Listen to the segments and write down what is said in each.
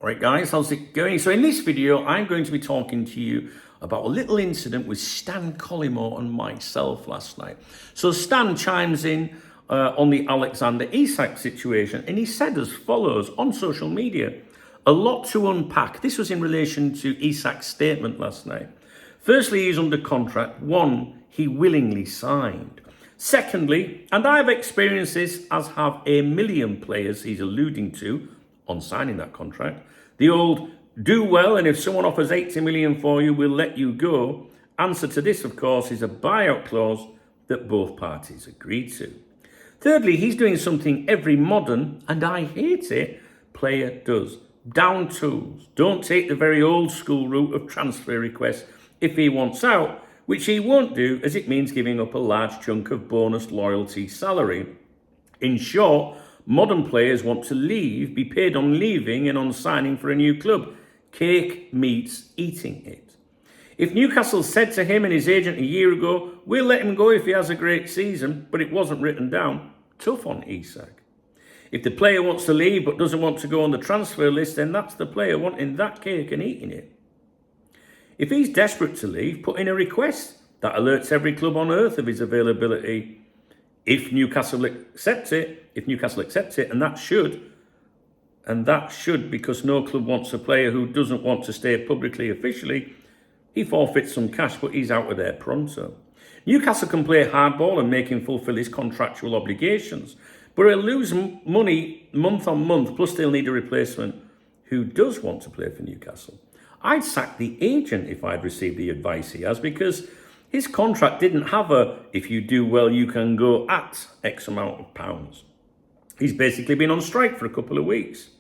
Alright guys, how's it going? So in this video, I'm going to be talking to you about a little incident with Stan Collymore and myself last night. So Stan chimes in on the Alexander Isak situation, and he said as follows on social media. A lot to unpack. This was in relation to Isak's statement last night. Firstly, he's under contract. One, he willingly signed. Secondly, and I've experienced this, as have a million players he's alluding to on signing that contract, the old do well and if someone offers 80 million for you, we'll let you go. Answer to this, of course, is a buyout clause that both parties agreed to. Thirdly, he's doing something every modern, and I hate it, player does. Down tools. Don't take the very old school route of transfer requests if he wants out, which he won't do, as it means giving up a large chunk of bonus loyalty salary. In short, modern players want to leave, be paid on leaving and on signing for a new club. Cake meets eating it. If Newcastle said to him and his agent a year ago, we'll let him go if he has a great season, but it wasn't written down, tough on Isak. If the player wants to leave but doesn't want to go on the transfer list, then that's the player wanting that cake and eating it. If he's desperate to leave, put in a request that alerts every club on earth of his availability. If Newcastle accepts it, and that should, because no club wants a player who doesn't want to stay publicly officially, he forfeits some cash, but he's out of there pronto. Newcastle can play hardball and make him fulfill his contractual obligations, but he'll lose money month on month, plus they'll need a replacement who does want to play for Newcastle. I'd sack the agent if I'd received the advice he has, because his contract didn't have a, if you do well, you can go at X amount of pounds. He's basically been on strike for a couple of weeks.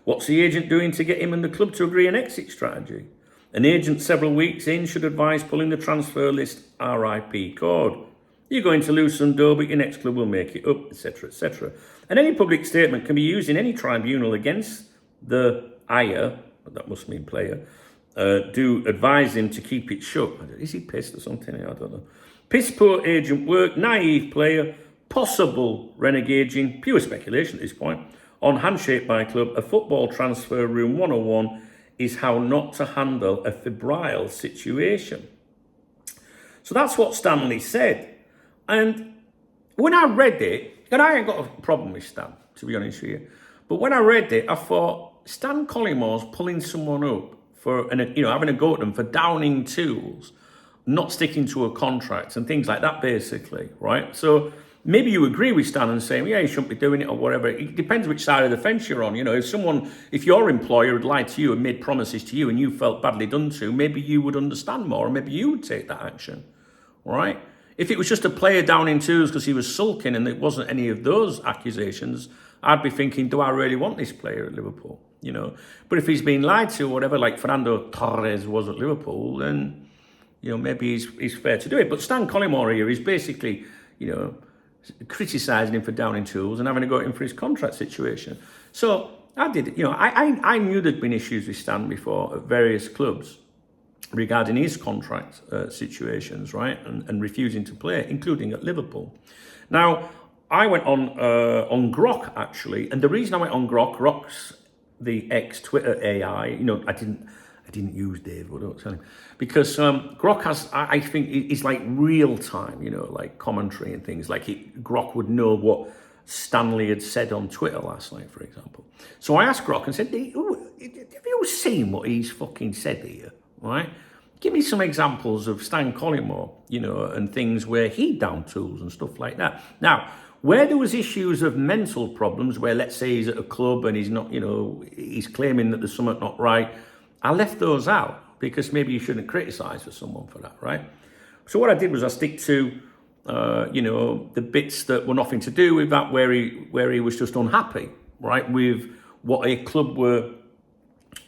What's the agent doing to get him and the club to agree an exit strategy? An agent several weeks in should advise pulling the transfer list RIP code. You're going to lose some dough, but your next club will make it up, etc., etc. And any public statement can be used in any tribunal against the hire, that must mean player, do advise him to keep it shut. Is he pissed or something? I don't know. Piss poor agent work, naive player, possible renegaging, pure speculation at this point, on handshake by club, a football transfer room 101 is how not to handle a febrile situation. So that's what Stanley said. And when I read it, and I ain't got a problem with Stan, to be honest with you, but when I read it, I thought, Stan Collymore's pulling someone up for, having a go at them for downing tools, not sticking to a contract and things like that, basically, right? So maybe you agree with Stan and saying, yeah, you shouldn't be doing it or whatever. It depends which side of the fence you're on. If your employer had lied to you and made promises to you and you felt badly done to, maybe you would understand more and maybe you would take that action, right? If it was just a player downing tools because he was sulking and it wasn't any of those accusations, I'd be thinking, do I really want this player at Liverpool? But if he's been lied to or whatever, like Fernando Torres was at Liverpool, then, maybe he's fair to do it. But Stan Collymore here is basically, criticising him for downing tools and having to go at him for his contract situation. So I did, I knew there'd been issues with Stan before at various clubs regarding his contract situations, right, and refusing to play, including at Liverpool. Now, I went on Grok, actually, and the reason I went on Grok's the ex-Twitter AI, I didn't use Dave, but don't tell him, because Grok has, I think, is like real time, like commentary and things. Like Grok would know what Stanley had said on Twitter last night, for example. So I asked Grok and said, have you seen what he's fucking said here, right? Give me some examples of Stan Collymore, and things where he down tools and stuff like that. Now, where there was issues of mental problems, where let's say he's at a club and he's not, he's claiming that there's something not right, I left those out because maybe you shouldn't criticise for someone for that, right? So what I did was I stick to, the bits that were nothing to do with that, where he was just unhappy, right, with what a club were,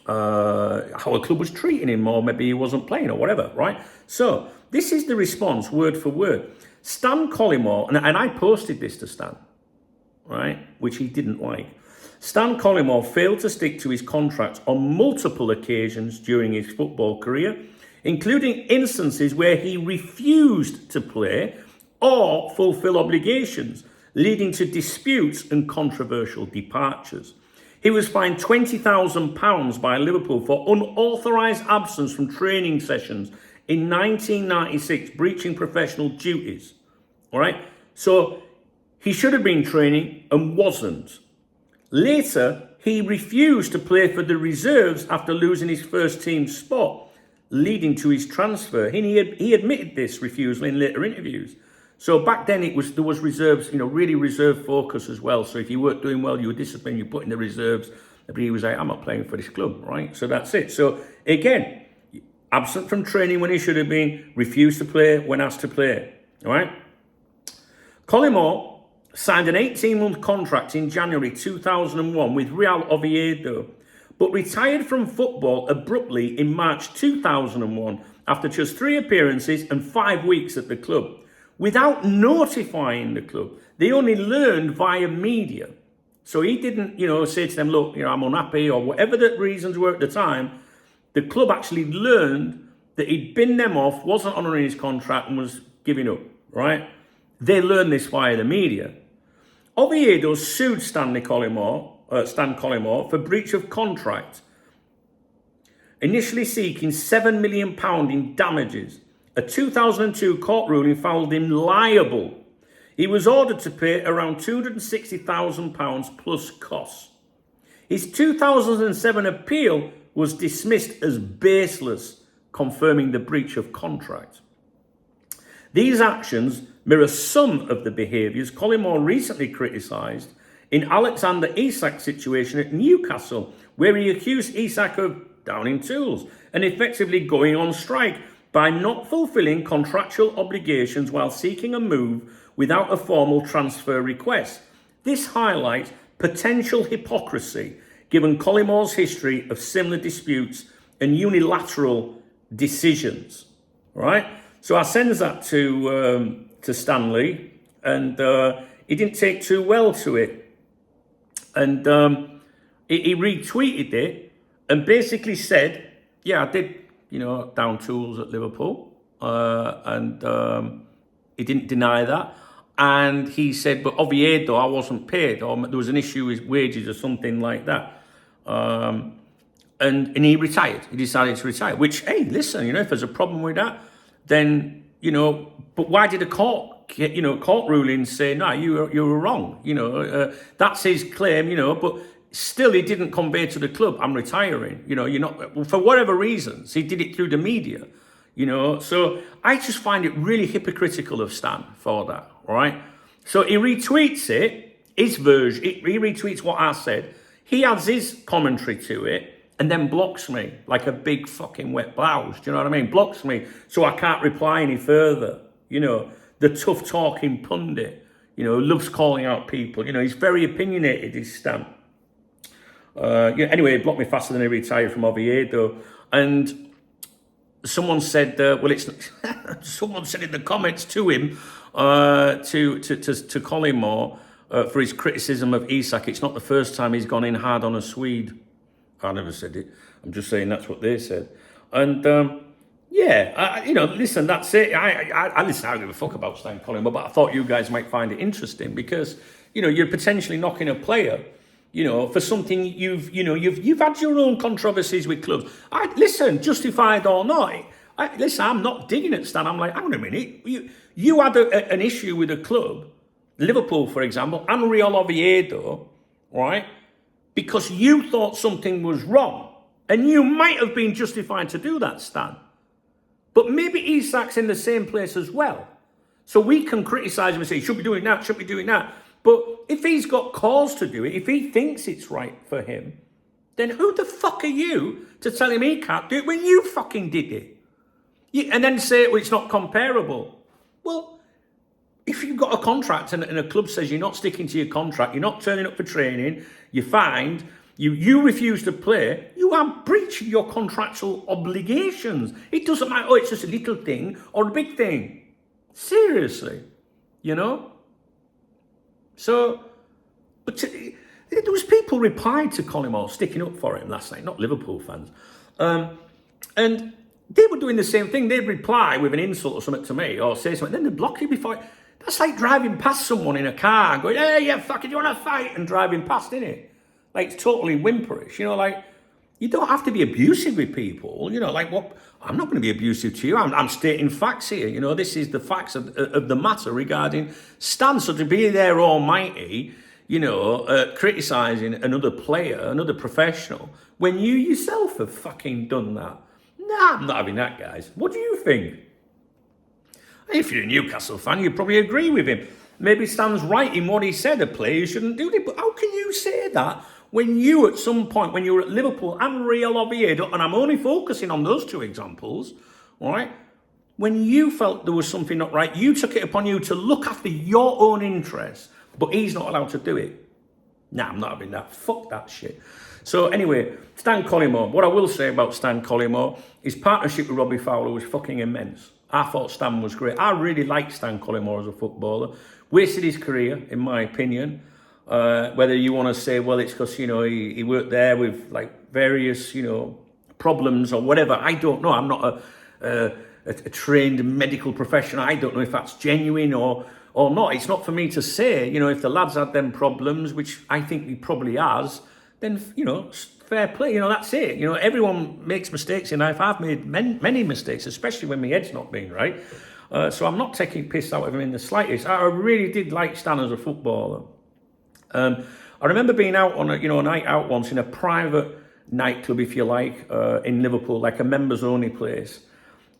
how a club was treating him, or maybe he wasn't playing or whatever, right? So this is the response, word for word. Stan Collymore, and I posted this to Stan, right, which he didn't like. Stan Collymore failed to stick to his contract on multiple occasions during his football career, including instances where he refused to play or fulfill obligations, leading to disputes and controversial departures. He was fined £20,000 by Liverpool for unauthorised absence from training sessions in 1996, breaching professional duties. All right? So he should have been training and wasn't. Later, he refused to play for the reserves after losing his first team spot, leading to his transfer. He admitted this refusal in later interviews. So back then there was reserves, really reserve focus as well. So if you weren't doing well, you were disciplined, you put in the reserves. But he was like, I'm not playing for this club, right? So that's it. So again, absent from training when he should have been, refused to play when asked to play, all right? Collymore signed an 18-month contract in January 2001 with Real Oviedo, but retired from football abruptly in March 2001 after just 3 appearances and 5 weeks at the club, without notifying the club. They only learned via media. So he didn't, say to them, look, I'm unhappy, or whatever the reasons were at the time. The club actually learned that he'd binned them off, wasn't honouring his contract, and was giving up, right? They learned this via the media. Oviedo sued Stan Collymore for breach of contract, initially seeking £7 million in damages. A 2002 court ruling found him liable. He was ordered to pay around £260,000 plus costs. His 2007 appeal was dismissed as baseless, confirming the breach of contract. These actions mirror some of the behaviours Collymore recently criticised in Alexander Isak's situation at Newcastle, where he accused Isak of downing tools and effectively going on strike by not fulfilling contractual obligations while seeking a move without a formal transfer request. This highlights potential hypocrisy given Collymore's history of similar disputes and unilateral decisions. Right? So I sends that to Stanley, and he didn't take too well to it. And he retweeted it and basically said, yeah, I did, down tools at Liverpool. And he didn't deny that. And he said, but Oviedo, I wasn't paid, or there was an issue with wages or something like that. And he retired. He decided to retire, which, hey, listen, if there's a problem with that, then, but why did a court ruling say, no, you were wrong? That's his claim, but still he didn't convey to the club, I'm retiring. You're not, for whatever reasons, he did it through the media, So I just find it really hypocritical of Stan for that, all right? So he retweets it, his version, he retweets what I said. He adds his commentary to it and then blocks me like a big fucking wet blouse. Do you know what I mean? Blocks me so I can't reply any further. The tough talking pundit, loves calling out people. He's very opinionated, his Stan. Anyway, he blocked me faster than he retired from Oviedo. And someone said, someone said in the comments to him, to Collymore, for his criticism of Isak, it's not the first time he's gone in hard on a Swede. I never said it. I'm just saying that's what they said. And listen, that's it. I listen, I don't give a fuck about Stan Collymore, but I thought you guys might find it interesting because, you're potentially knocking a player, for something you've had your own controversies with clubs. Listen, justified or not. I'm not digging at Stan. I'm like, hang on a minute. You had an issue with a club, Liverpool, for example, and Real Oviedo, right? Because you thought something was wrong. And you might have been justified to do that, Stan. But maybe Isak's in the same place as well. So we can criticise him and say, should be doing that, should be doing that. But if he's got cause to do it, if he thinks it's right for him, then who the fuck are you to tell him he can't do it when you fucking did it? And then say, well, it's not comparable. Well, if you've got a contract and a club says you're not sticking to your contract, you're not turning up for training, you're fined, you refuse to play, you are breaching your contractual obligations. It doesn't matter, it's just a little thing or a big thing. Seriously, So, but there was people replied to Collymore sticking up for him last night, not Liverpool fans. And they were doing the same thing. They'd reply with an insult or something to me or say something, then they'd block you before. That's like driving past someone in a car and going, hey, yeah, fucking, you want to fight? And driving past, innit? Like, it's totally whimperish, you know, like, you don't have to be abusive with people, you know, like, what, I'm not going to be abusive to you, I'm stating facts here, you know, this is the facts of the matter regarding Stan. So to be there almighty, you know, criticising another player, another professional, when you yourself have fucking done that. Nah, I'm not having that, guys. What do you think? If you're a Newcastle fan, you probably agree with him. Maybe Stan's right in what he said, a player shouldn't do it. But how can you say that when you, at some point, when you were at Liverpool and Real Oviedo, and I'm only focusing on those two examples, all right, when you felt there was something not right, you took it upon you to look after your own interests, but he's not allowed to do it. Nah, I'm not having that. Fuck that shit. So anyway, Stan Collymore. What I will say about Stan Collymore, his partnership with Robbie Fowler was fucking immense. I thought Stan was great. I really liked Stan Collymore as a footballer. Wasted his career, in my opinion. Whether you want to say, well, it's because, you know, he worked there with, like, various, you know, problems or whatever. I don't know. I'm not a trained medical professional. I don't know if that's genuine or not. It's not for me to say. You know, if the lad's had them problems, which I think he probably has, then, you know, fair play. You know, that's it. You know, everyone makes mistakes in life. I've made many mistakes, especially when my head's not been right. So I'm not taking piss out of him in the slightest. I really did like Stan as a footballer. I remember being out on a night out once in a private nightclub, if you like, in Liverpool, like a members only place.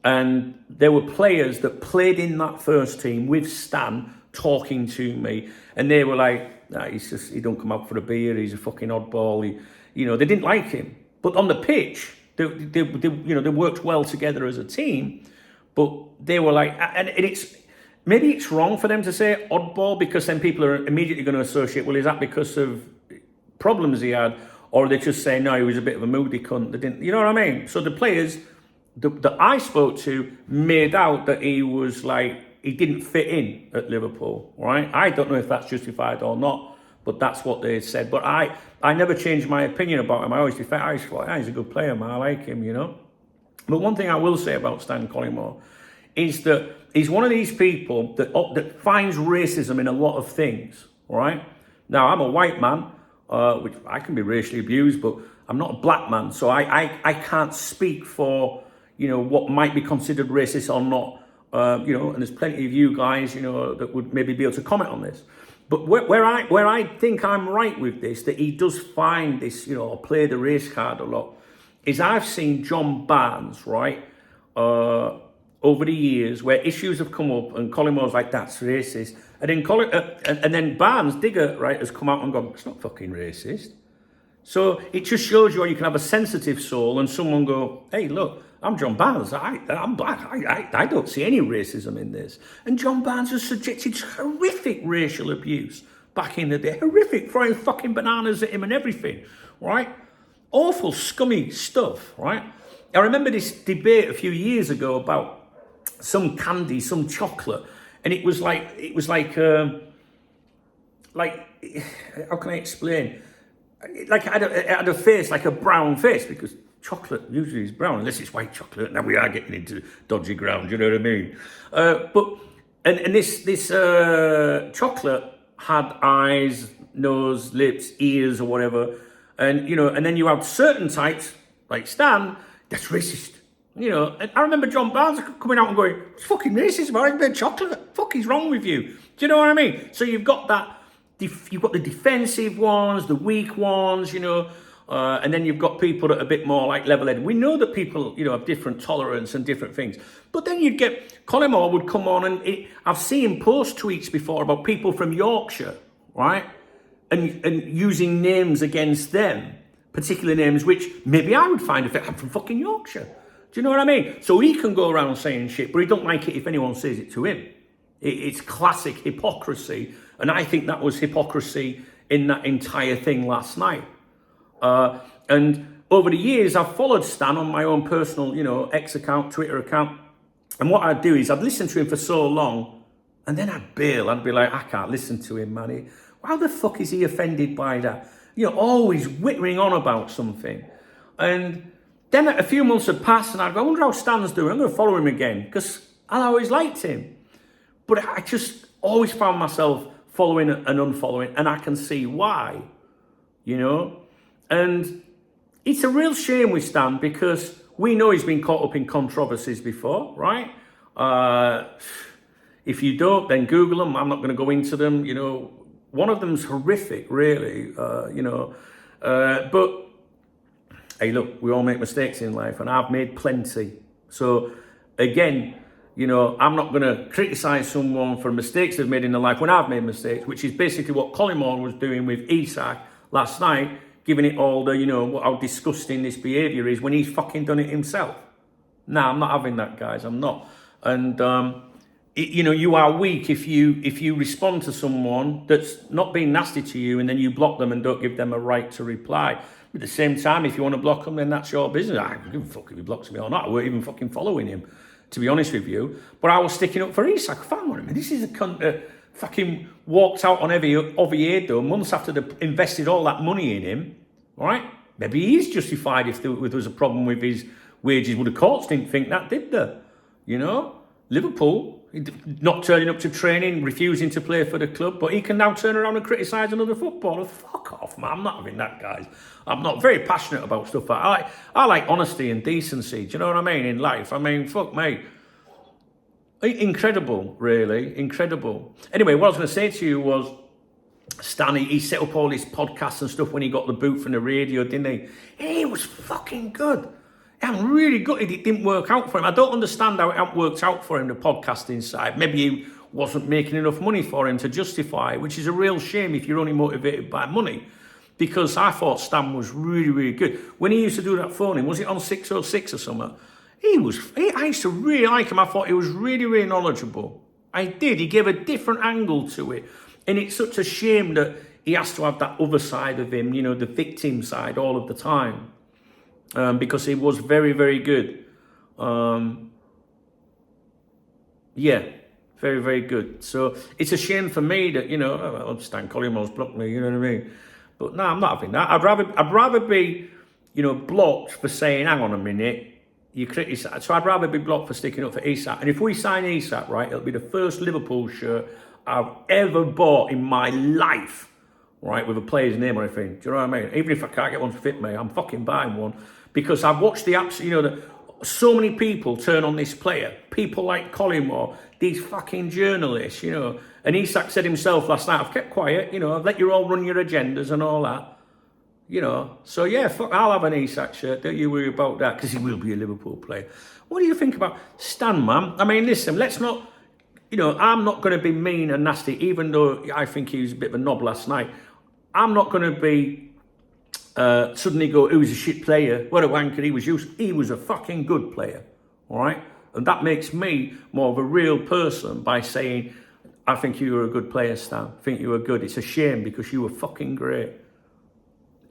And there were players that played in that first team with Stan talking to me, and they were like, nah, he don't come out for a beer, he's a fucking oddball. They didn't like him. But on the pitch, they worked well together as a team, but they were like, and maybe it's wrong for them to say oddball, because then people are immediately going to associate, well, is that because of problems he had, or are they just saying, no, he was a bit of a moody cunt, they didn't, you know what I mean? So the players that I spoke to made out that he was like, he didn't fit in at Liverpool, right? I don't know if that's justified or not, but that's what they said. But I never changed my opinion about him. I always thought, he's a good player, man, I like him, you know? But one thing I will say about Stan Collymore is that he's one of these people that finds racism in a lot of things, right? Now, I'm a white man, which I can be racially abused, but I'm not a black man, so I can't speak for, you know, what might be considered racist or not, and there's plenty of you guys, you know, that would maybe be able to comment on this. But where I think I'm right with this, that he does find this, you know, or play the race card a lot, is I've seen John Barnes, right, over the years, where issues have come up and Collymore's like, that's racist. And then Barnes, Digger, right, has come out and gone, it's not fucking racist. So it just shows you how you can have a sensitive soul and someone go, hey, look, I'm John Barnes, I'm black, I don't see any racism in this. And John Barnes was subjected to horrific racial abuse back in the day, horrific, throwing fucking bananas at him and everything, right? Awful, scummy stuff, right? I remember this debate a few years ago about some candy, some chocolate, and it was like, how can I explain? Like it had a face, like a brown face, because chocolate usually is brown, unless it's white chocolate. Now we are getting into dodgy ground, you know what I mean? But this chocolate had eyes, nose, lips, ears, or whatever, and then you have certain types like Stan. That's racist, you know. And I remember John Barnes coming out and going, "It's fucking racist, man! It's chocolate. Fuck is wrong with you?" Do you know what I mean? So you've got that. You've got the defensive ones, the weak ones, you know. And then you've got people that are a bit more like level-headed. We know that people, you know, have different tolerance and different things. But then you'd get, Collymore would come on and I've seen post tweets before about people from Yorkshire, right? And using names against them, particular names, which maybe I would find if I'm from fucking Yorkshire. Do you know what I mean? So he can go around saying shit, but he don't like it if anyone says it to him. It's classic hypocrisy. And I think that was hypocrisy in that entire thing last night. And over the years, I've followed Stan on my own personal, you know, X account, Twitter account. And what I'd do is I'd listen to him for so long, and then I'd bail. I'd be like, I can't listen to him, man. How the fuck is he offended by that? You know, always whittering on about something. And then a few months had passed, and I'd go, I wonder how Stan's doing. I'm going to follow him again, because I always liked him. But I just always found myself following and unfollowing, and I can see why, you know. And it's a real shame with Stan because we know he's been caught up in controversies before, right? If you don't, then Google them. I'm not going to go into them. One of them's horrific, really. But hey, look, we all make mistakes in life, and I've made plenty. So again, I'm not going to criticize someone for mistakes they've made in their life when I've made mistakes, which is basically what Collymore was doing with Isak last night, giving it all the, how disgusting this behaviour is when he's fucking done it himself. Nah, I'm not having that, guys. I'm not. And, you are weak if you respond to someone that's not being nasty to you and then you block them and don't give them a right to reply. At the same time, if you want to block them, then that's your business. I don't give a fuck if he blocks me or not. I weren't even fucking following him, to be honest with you. But I was sticking up for Isak. Fine with him. This is a cunt that fucking walked out on Oviedo months after they invested all that money in him. All right? Maybe he is justified if there was a problem with his wages. Well, the courts didn't think that, did they? Liverpool, not turning up to training, refusing to play for the club, but he can now turn around and criticise another footballer. Fuck off, man. I'm not having that, guys. I'm not very passionate about stuff like that. I like honesty and decency. Do you know what I mean? In life. Fuck me. Incredible, really. Incredible. Anyway, what I was going to say to you was, Stan, he set up all his podcasts and stuff when he got the boot from the radio, didn't he? He was fucking good. I'm really gutted it didn't work out for him. I don't understand how it worked out for him, the podcasting side. Maybe he wasn't making enough money for him to justify it, which is a real shame if you're only motivated by money. Because I thought Stan was really, really good. When he used to do that phoning, was it on 606 or something? I used to really like him. I thought he was really, really knowledgeable. I did. He gave a different angle to it. And it's such a shame that he has to have that other side of him, the victim side all of the time. Because he was very, very good. Very, very good. So it's a shame for me that, Stan Collymore's blocked me, you know what I mean? But no, I'm not having that. I'd rather be, blocked for saying, hang on a minute, you criticise. So I'd rather be blocked for sticking up for Isak. And if we sign Isak, right, it'll be the first Liverpool shirt I've ever bought in my life, right, with a player's name or anything. Do you know what I mean? Even if I can't get one to fit me, I'm fucking buying one. Because I've watched the apps, so many people turn on this player. People like Collymore, these fucking journalists, And Isak said himself last night, I've kept quiet, I've let you all run your agendas and all that. So yeah, fuck, I'll have an Isak shirt. Don't you worry about that, because he will be a Liverpool player. What do you think about Stan, man? Listen, let's not, I'm not going to be mean and nasty, even though I think he was a bit of a knob last night. I'm not going to be suddenly go, he was a shit player, what a wanker, he was a fucking good player, all right? And that makes me more of a real person by saying, I think you were a good player, Stan. I think you were good. It's a shame because you were fucking great.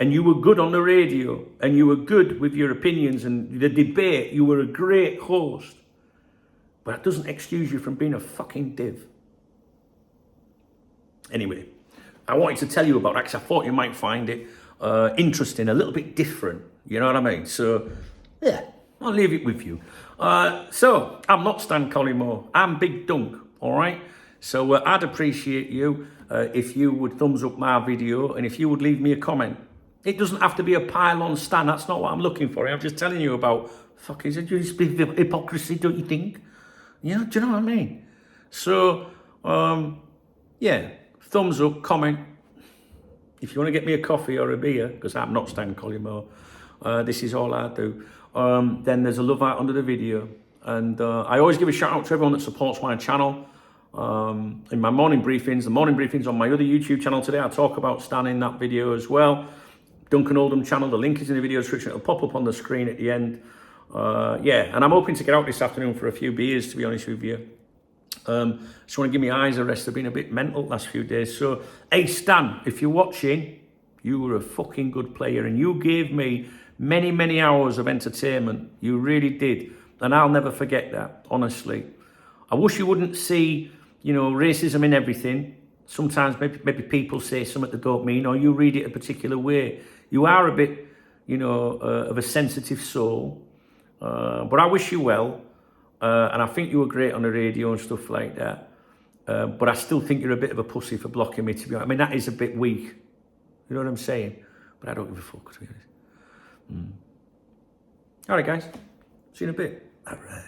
And you were good on the radio, and you were good with your opinions and the debate. You were a great host. But that doesn't excuse you from being a fucking div. Anyway, I wanted to tell you about that because I thought you might find it interesting, a little bit different. You know what I mean? So, yeah, I'll leave it with you. So, I'm not Stan Collymore. I'm Big Dunk, all right? So, I'd appreciate you if you would thumbs up my video and if you would leave me a comment. It doesn't have to be a pile-on Stan. That's not what I'm looking for. I'm just telling you about, fuck, is it just hypocrisy, don't you think? Yeah, do you know what I mean? So, yeah, thumbs up, comment. If you want to get me a coffee or a beer, because I'm not Stan Collymore, this is all I do, then there's a love heart under the video. And I always give a shout out to everyone that supports my channel. In my morning briefings, the morning briefings on my other YouTube channel today, I talk about Stan in that video as well. Duncan Oldham channel, the link is in the video description. It'll pop up on the screen at the end. Yeah, and I'm hoping to get out this afternoon for a few beers, to be honest with you. Just want to give my eyes a rest. I've been a bit mental the last few days. So, hey Stan, if you're watching, you were a fucking good player and you gave me many, many hours of entertainment. You really did. And I'll never forget that, honestly. I wish you wouldn't see, racism in everything. Sometimes maybe people say something they don't mean, or you read it a particular way. You are a bit, of a sensitive soul. But I wish you well. And I think you were great on the radio and stuff like that. But I still think you're a bit of a pussy for blocking me, to be honest. That is a bit weak. You know what I'm saying? But I don't give a fuck, to be honest. All right, guys. See you in a bit. All right.